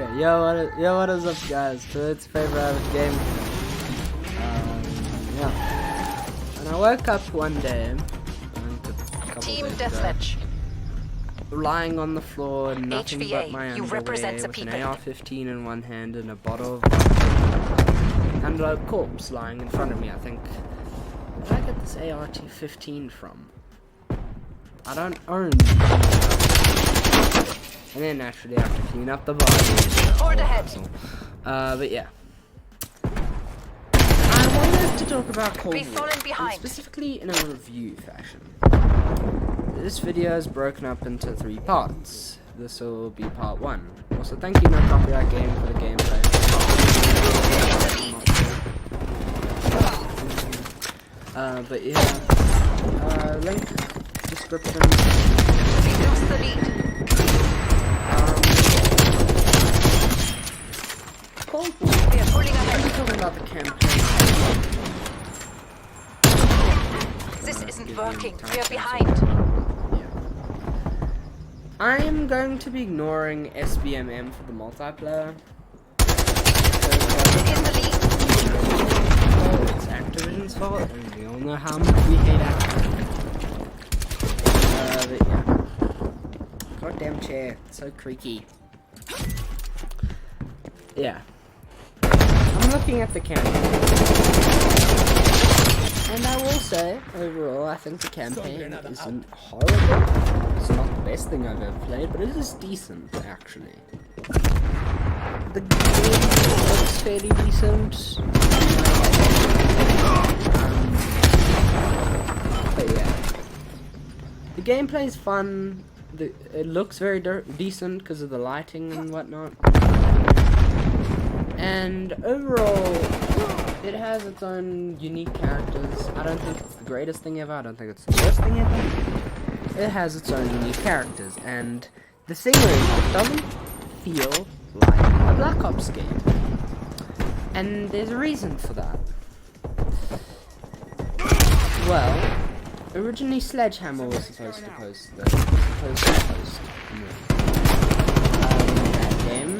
Okay, yo, what is up, guys? Tonight's favorite game. Yeah. And I woke up one day, Team Deathmatch. lying on the floor, nothing HVA, but my you underwear, represent the with an people. AR-15 in one hand and a bottle of vodka, and a corpse lying in front of me. I think, where did I get this AR-15 from? I don't own. And then naturally I have to clean up the body. Forward ahead. But yeah. I wanted to talk about Cold Be War, falling and behind. specifically in a review fashion. This video is broken up into 3 parts. This will be part 1. Also, thank you, No Copyright Game, for the gameplay. But yeah. Link, description. Lose the lead. Cold War. We are pulling I'm ahead. talking about the campaign. This isn't working. We are behind. Yeah. I am going to be ignoring SBMM for the multiplayer. In the lead. It's Activision's fault, and we all know how much we hate Activision. But yeah. Goddamn chair, it's so creaky. Yeah. I'm looking at the campaign. And I will say, overall, I think the campaign isn't horrible. It's not the best thing I've ever played, but it is decent, actually. The game looks fairly decent. But yeah. The gameplay is fun. It looks very decent because of the lighting and whatnot. And overall, it has its own unique characters. I don't think it's the greatest thing ever. I don't think it's the worst thing ever. It has its own unique characters. And the thing is, it doesn't feel like a Black Ops game. And there's a reason for that. Well, originally Sledgehammer was supposed to post that game.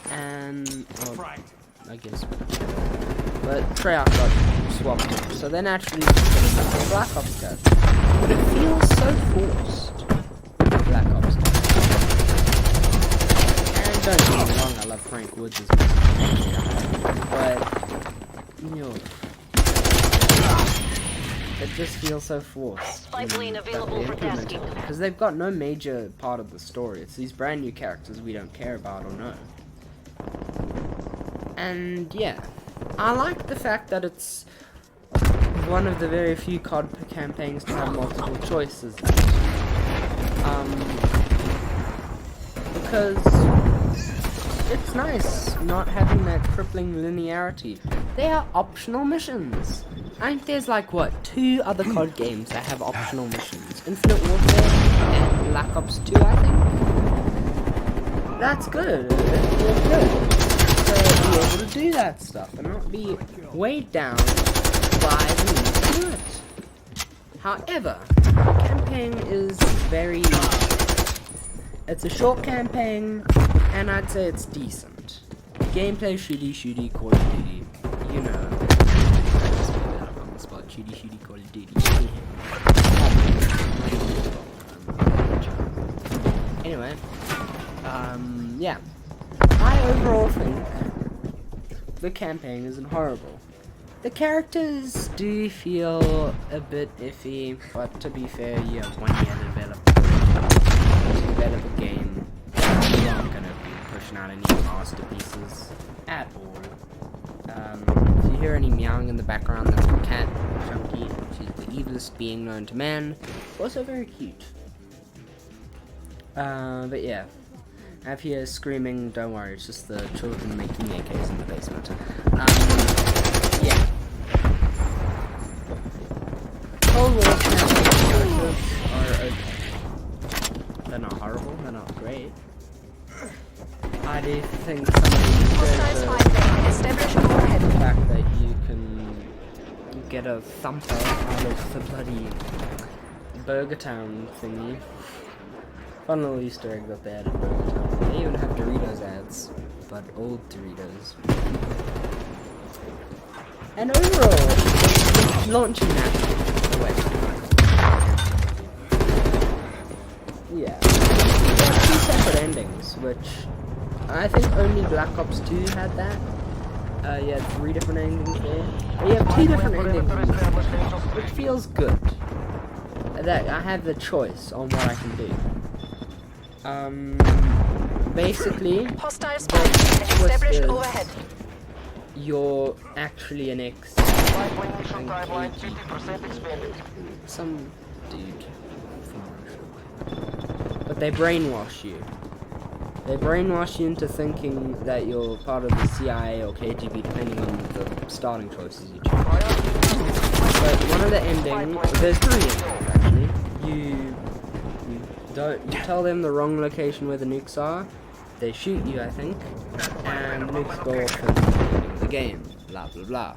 And I guess, but Treyarch got swapped, so then actually Black Ops does. But it feels so forced. Black Ops does. And don't get me wrong, I love Frank Woods as well, but you know, it just feels so forced. Pipeline available for tasking. Because they've got no major part of the story. It's these brand new characters we don't care about or know. And yeah, I like the fact that it's one of the very few COD campaigns to have multiple choices. Because it's nice not having that crippling linearity. They are optional missions. I think there's like, what, 2 other COD games that have optional missions. Infinite Warfare and Black Ops 2, I think. That's good. It's good. To be able to do that stuff and not be weighed down by the need to do it. However, the campaign is it's a short campaign, and I'd say it's decent. Gameplay shooty, Call of Duty, you know. I just made that up on the spot. Shooty, Call of Duty. Anyway, yeah. I overall think the campaign isn't horrible. The characters do feel a bit iffy, but to be fair, you have 1 year to develop a game. You aren't going to be pushing out any masterpieces at all. If you hear any meowing in the background, that's my cat, Chunky. She's the evilest being known to man. Also very cute. But yeah. If he is screaming, don't worry, it's just the children making AKs in the basement. Yeah. Cold War campaigns are okay. They're not horrible, they're not great. I do think some of the fact that you can get a thumper out of the bloody Burger Town thingy. Fun little Easter egg that they added over time. They even have Doritos ads, but old Doritos. And overall, it's launching naturally. Wait. Yeah. There are 2 separate endings, which I think only Black Ops 2 had that. You had 3 different endings there. But you have 2 different endings, which feels good. That I have the choice on what I can do. Basically, Hostile spy plane established overhead. You're actually an ex. Some dude from Russia. But they brainwash you. They brainwash you into thinking that you're part of the CIA or KGB, depending on the starting choices you choose. But one of the endings, there's 3 endings actually. You tell them the wrong location where the nukes are. They shoot you, I think, and nukes go off in the beginning of the game. Blah blah blah.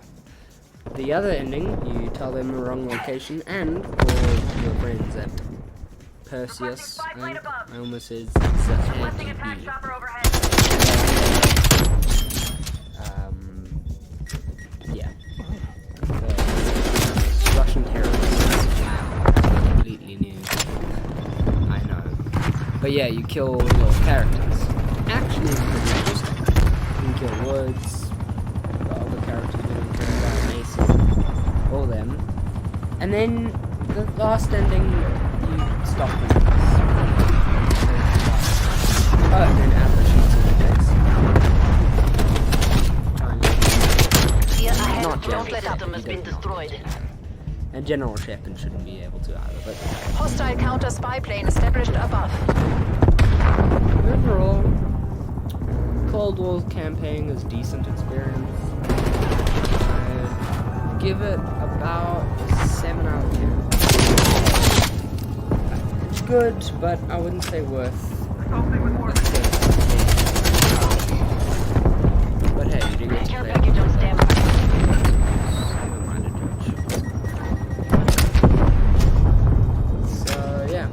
The other ending, you tell them the wrong location and call your friends at Perseus. I almost said KGB. Yeah. Russian terrorists. Completely new. I know. But yeah, you kill your characters. Actually, it's pretty interesting. You can kill Woods, the other characters doing Mason, all them. And then the last ending, you stop them. Oh, and then Adler shoots in the face. Here ahead. Not Don't let up. Shepard has been destroyed. And General Shepard shouldn't be able to either, but Hostile counter spy plane established above. overall, Cold War campaign is decent experience. I'd give it about a 7 out of 10. It's good, but I wouldn't say worth. But hey, you do get to play. So yeah.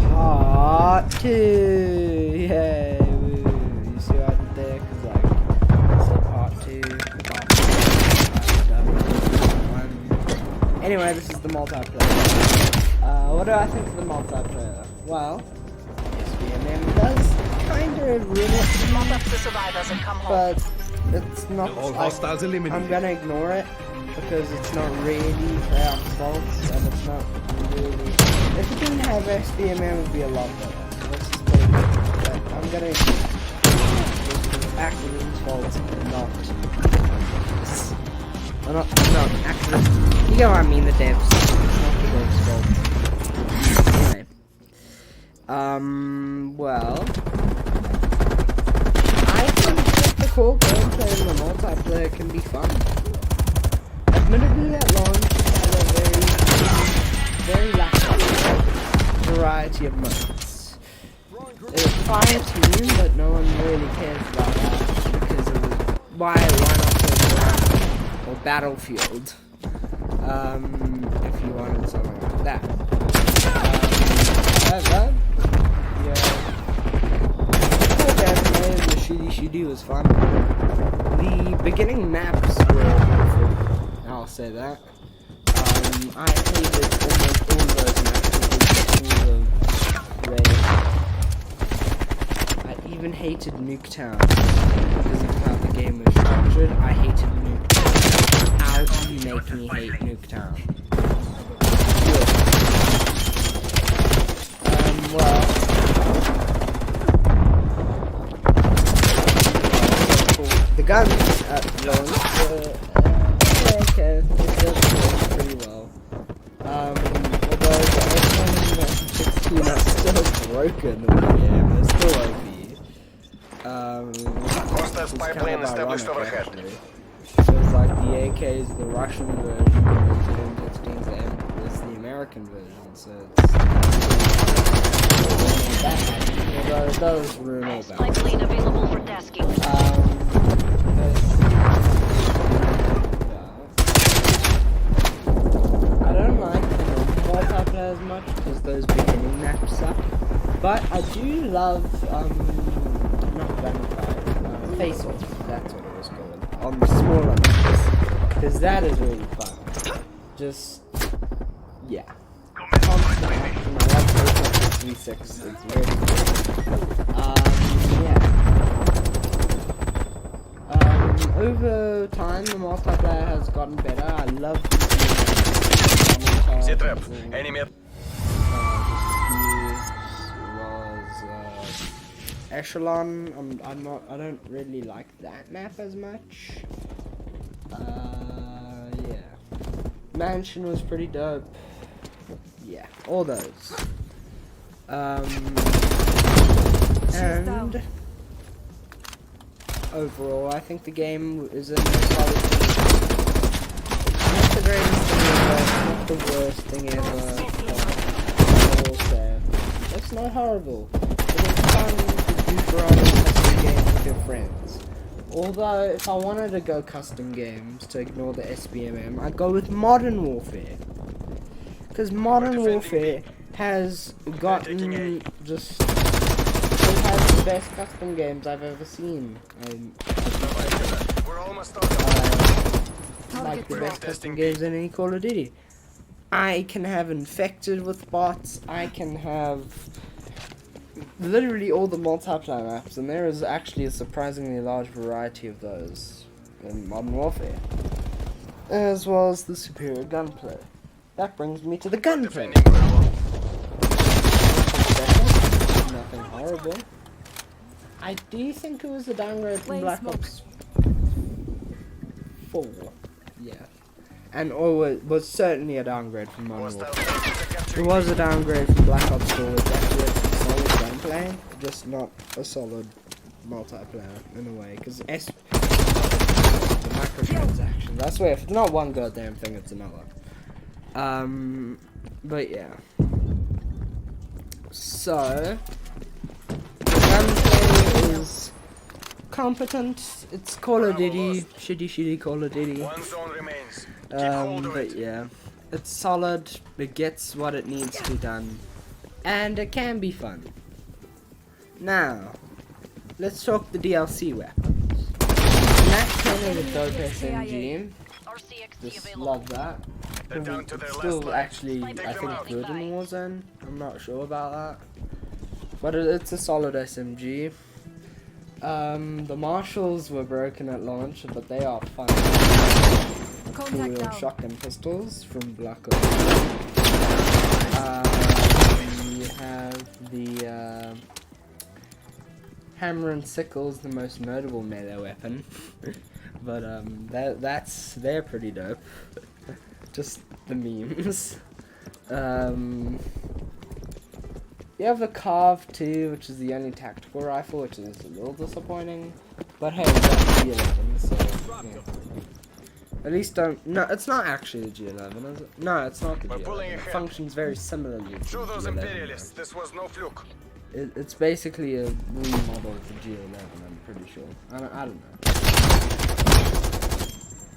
Part 2! Yay! Woo. You see what I did there? Because, like, I said part 2. Anyway, this is the multiplayer. What do I think of the multiplayer? Well, SBMM does kind of ruin it, Mop up the survivors and come home. but it's not. All Like, hostiles eliminated. I'm gonna ignore it because it's not really their fault, and it's not really. If it didn't have SBMM, it would be a lot better. So let's just put it there. But I'm gonna. It's Activision's fault, and not. Well, not Activision. You know what I mean, the devs. It's not the devs' fault. Anyway. Well. I think that the core gameplay in the multiplayer can be fun. Admittedly, at launch, it had a very lackluster variety of modes. It was fire team, but no one really cares about that because it was why not play or Battlefield? If you wanted something like that. However, the shooty was fun. The beginning maps were awful, I'll say that. I hated almost all of those maps because I even hated Nuketown because of how the game was structured. I hated Nuketown. How do you make me hate Nuketown? Well. The guns at launch were okay, it does pretty well. Although the F-16 are still broken in the game, they're still OP. Hostile spy plane established overhead. Feels like the AK is the Russian version, and the M16 is the American version, so it's although it does ruin all that. Plane available for tasking. I don't like the much because those beginning maps suck. But I do love not Gunfire, Face Off. That's what it was called on the smaller maps because that is really fun. Just yeah. Constant action. I love Face Off 3-6. It's really cool. Yeah. Over time, the multiplayer has gotten better. I love the Z-trap. Enemy. Echelon. I don't really like that map as much. Yeah. Mansion was pretty dope. Yeah, all those. And overall, I think the game is a solid thing. It's not the greatest thing ever, it's not the worst thing ever. Also, it's not horrible. It is fun to goof around in custom games with your friends. Although, if I wanted to go custom games to ignore the SBMM, I'd go with Modern Warfare. Because Modern Warfare has gotten just... It has the best custom games I've ever seen. Like the best custom games in any Call of Duty. I can have Infected with bots. I can have literally all the multiplayer maps, and there is actually a surprisingly large variety of those in Modern Warfare, as well as the superior gunplay. That brings me to the gunplay. Nothing horrible. I do think it was a downgrade from Black Ops 4. Yeah. And it was certainly a downgrade from Modern Warfare. It was a downgrade from Black Ops 4. It's actually a solid gameplay, just not a solid multiplayer in a way. Because the microtransactions, I swear, if it's not one goddamn thing, it's another. But yeah. So, the gunplay is competent. It's Call of Duty, shitty Call of Duty. One zone remains. But yeah, it's solid. It gets what it needs to done, and it can be fun. Now, let's talk the DLC weapons. Mac 10 is a dope SMG. Just love that. It's still actually, I think, good in Warzone. I'm not sure about that. But it's a solid SMG. The Marshals were broken at launch, but they are fun. Two-wheel shotgun pistols from Black Ops. You have the Hammer and Sickle's the most notable melee weapon. But they're pretty dope. Just the memes. You have the Carve too, which is the only tactical rifle, which is a little disappointing. But hey, it's got the G11, so yeah. At least don't. No, it's not actually the G11, is it? No, it's not the G11. It functions very similarly to the those G11. imperialists. This was no fluke. It's basically a remodel of the G11. I'm pretty sure. I don't know.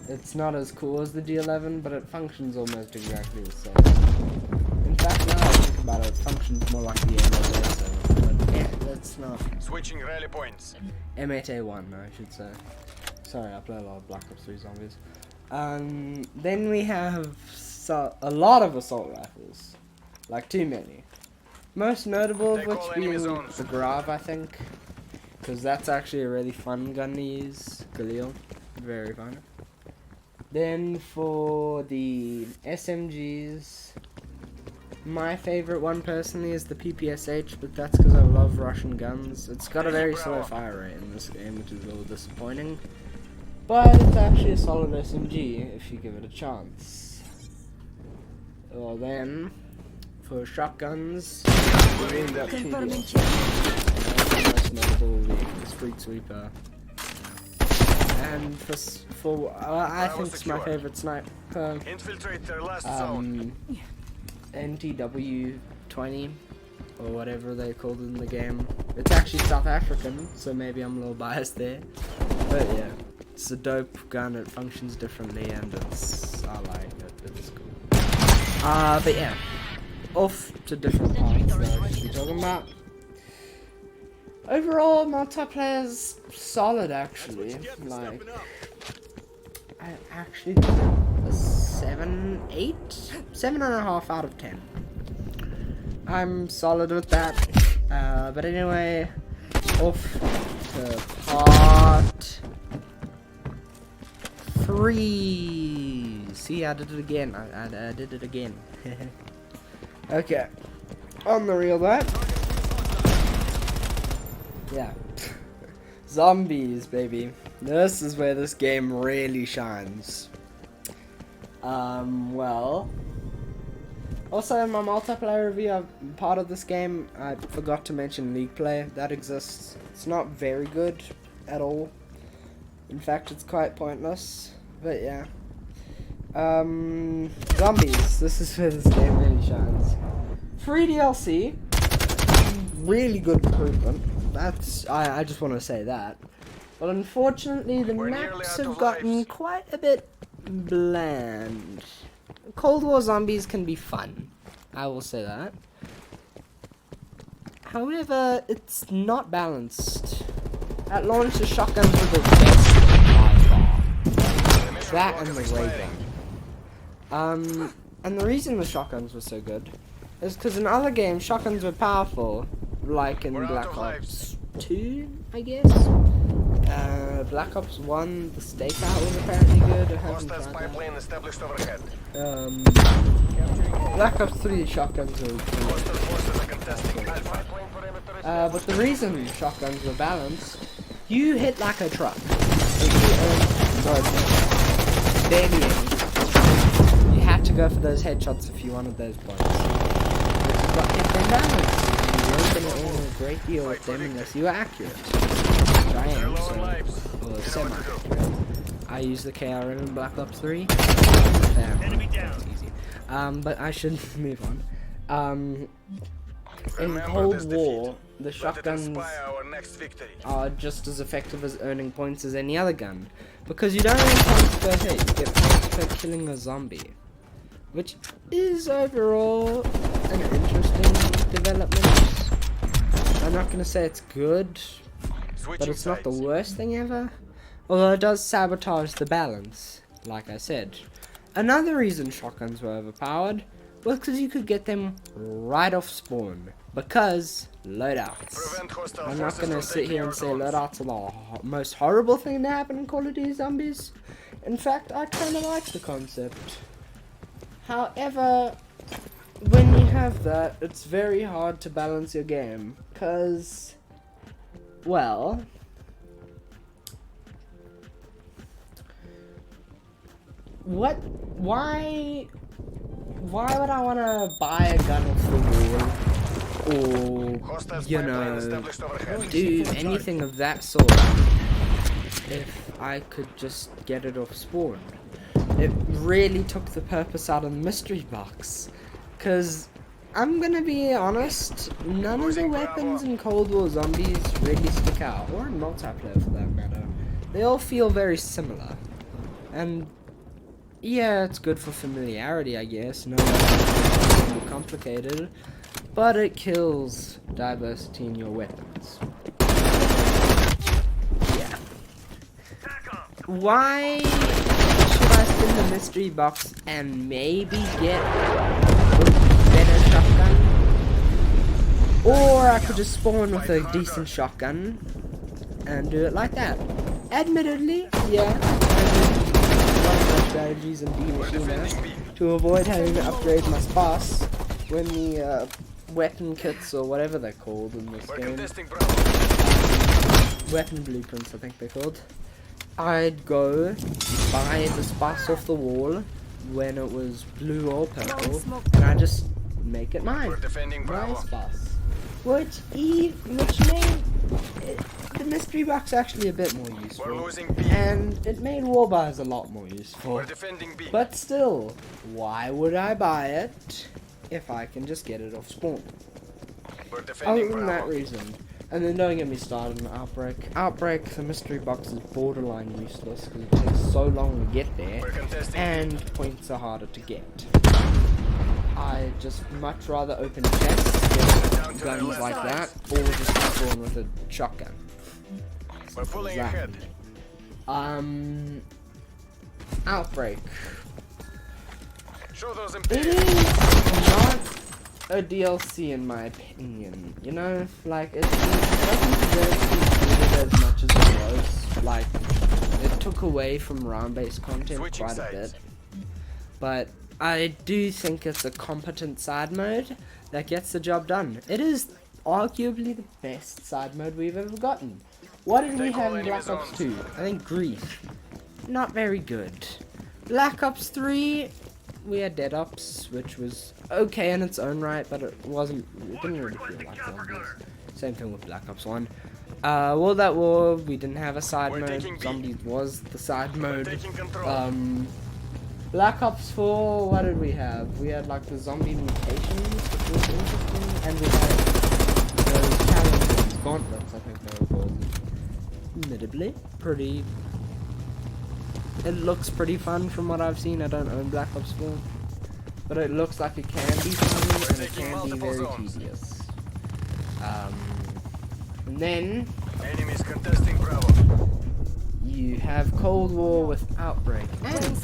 It's not as cool as the G11, but it functions almost exactly the same. In fact, now I think about it, it functions more like the M8A7, but yeah, that's not. Switching rally points. M8A1, I should say. Sorry, I play a lot of Black Ops 3 Zombies. Then we have a lot of assault rifles, like too many. Most notable of which being the Carve, I think, because that's actually a really fun gun to use. Galil, very fun. Then for the SMGs, my favorite one personally is the PPSH, but that's because I love Russian guns. It's got a very slow fire rate in this game, which is a little disappointing. But it's actually a solid SMG if you give it a chance. Well then, for shotguns, we've got two most notable being the Street Sweeper. And for I think it's my favorite sniper, Infiltrate their last zone. NTW-20 or whatever they called it in the game. It's actually South African, so maybe I'm a little biased there. But yeah, it's a dope gun. It functions differently, and I like it. It's cool. But yeah, off to different parts that I should be talking about. Overall, multiplayer's solid actually. Like, I actually give it a 7, 8, 7.5 out of 10. I'm solid with that. But anyway, off to part 3. See, I did it again. I did it again. Okay, on the real that. Yeah. Zombies, baby. This is where this game really shines. Well. Also, in my multiplayer review, part of this game, I forgot to mention League Play. That exists. It's not very good at all. In fact, it's quite pointless. But yeah. Zombies. This is where this game really shines. Free DLC. Really good improvement. That's, I just want to say that. But unfortunately, the maps have gotten quite a bit bland. Cold War zombies can be fun. I will say that. However, it's not balanced. At launch, the shotguns were the best by far. That and the ray gun. And the reason the shotguns were so good is because in other games, shotguns were powerful. Like in Black Ops 2, I guess. Black Ops 1, the stakeout was apparently good. I haven't tried that. Black Ops 3 shotguns were good. But the reason shotguns were balanced, you hit like a truck. Barely any. You had to go for those headshots if you wanted those points. But you got hit them balanced. You weren't going to earn a great deal with them unless you were accurate. Which I am, so, or semi-accurate. I use the KRM in Black Ops 3. Enemy down. Easy. But I should move on. In Cold War, the shotguns are just as effective as earning points as any other gun. Because you don't earn points per hit, you get points per killing a zombie. Which is overall an interesting development. I'm not going to say it's good, but it's not the worst thing ever. Although it does sabotage the balance, like I said. Another reason shotguns were overpowered was because you could get them right off spawn. Because loadouts. I'm not going to sit here and say loadouts are the most horrible thing to happen in Call of Duty Zombies. In fact, I kind of like the concept. However, when you have that, it's very hard to balance your game. Because, well, why would I want to buy a gun off the wall? Or, you know, do anything of that sort if I could just get it off spawn? It really took the purpose out of the mystery box. Because, I'm gonna be honest, none of the weapons in Cold War Zombies really stick out. Or in multiplayer for that matter. They all feel very similar. And, yeah, it's good for familiarity, I guess. No one's more complicated. But it kills diversity in your weapons. Yeah. Why should I spin the mystery box and maybe get a better shotgun? Or I could just spawn with a decent shotgun and do it like that. Admittedly, yeah, one of my strategies in D-Machina to avoid having to upgrade my spots when the weapon kits or whatever they're called in this game. Weapon blueprints, I think they're called. I'd go buy the spots off the wall when it was blue or purple, and I just make it mine. My spots. Which made the mystery box actually a bit more useful. And it made warbars a lot more useful. But still, why would I buy it if I can just get it off spawn? Other than that reason. And then don't get me started on Outbreak. Outbreak, the mystery box is borderline useless because it takes so long to get there, and points are harder to get. I just much rather open chests with guns like that, or just spawn with a shotgun. We're pulling that. ahead. Outbreak. Show those It imperials. is not a DLC in my opinion. You know, like it doesn't deserve to be treated as much as it was. Like it took away from round-based content Switching quite a sides. bit. But I do think it's a competent side mode that gets the job done. It is arguably the best side mode we've ever gotten. What did we Take all have in enemy Black Ops zones. 2? I think Grief. Not very good. Black Ops 3, we had Dead Ops, which was okay in its own right, but it didn't really feel like zombies. Same thing with Black Ops 1. World at War, we didn't have a side We're mode. taking B. Zombies was the side mode. Taking control. Black Ops 4, what did we have? We had like the zombie mutations, which was interesting, and we had those challenges, gauntlets, I think they were called. Admittedly, pretty. It looks pretty fun from what I've seen. I don't own Black Ops 4, but it looks like it can be fun and it taking can be multiple very zones. tedious. And then Enemies contesting Bravo. you have Cold War with Outbreak and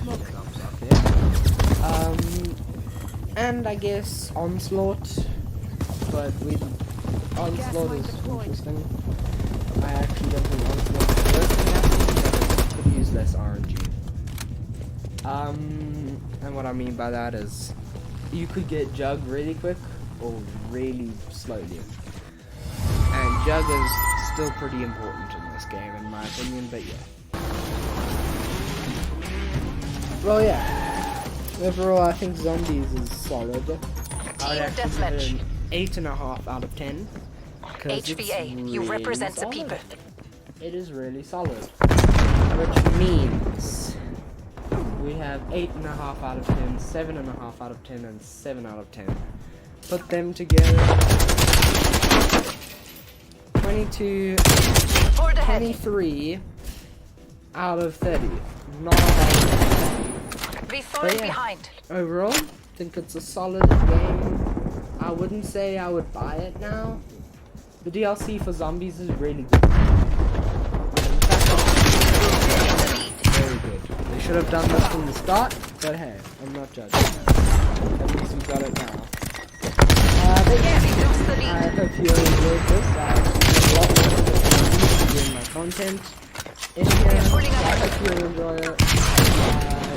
and I guess Onslaught, but Onslaught is interesting. I actually don't think Onslaught is working that much, but it could use less RNG. And what I mean by that is you could get Jug really quick or really slowly. And Jug is still pretty important in this game in my opinion, but yeah. Well, yeah. Overall, I think Zombies is solid. I would actually give it an 8.5 out of 10. 'Cause it's HVA, you really represent the solid. people. It is really solid. Which means we have 8.5 out of 10, 7.5 out of 10, and 7 out of 10. Put them together. 22, For the head. 23 out of 30. Not a bad. Be But falling yeah. behind. Overall, I think it's a solid game. I wouldn't say I would buy it now. The DLC for Zombies is really good. And the fact that it's very good. They should have done this from the start, but hey, I'm not judging. At least we got it now. But yeah, Lose the I lead. hope you enjoyed this. I did a lot more doing my content in here. I hope you enjoy it.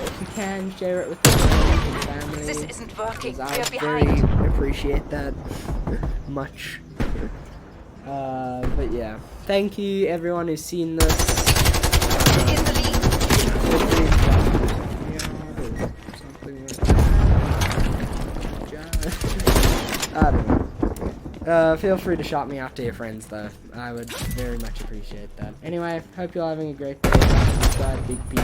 If you can, share it with your friends and family. This isn't working. Because I We're very behind. appreciate that much. But yeah, thank you everyone who's seen this. In the lead. I don't know. Feel free to shout me out to your friends though. I would very much appreciate that. Anyway, hope you're having a great day. Big peace.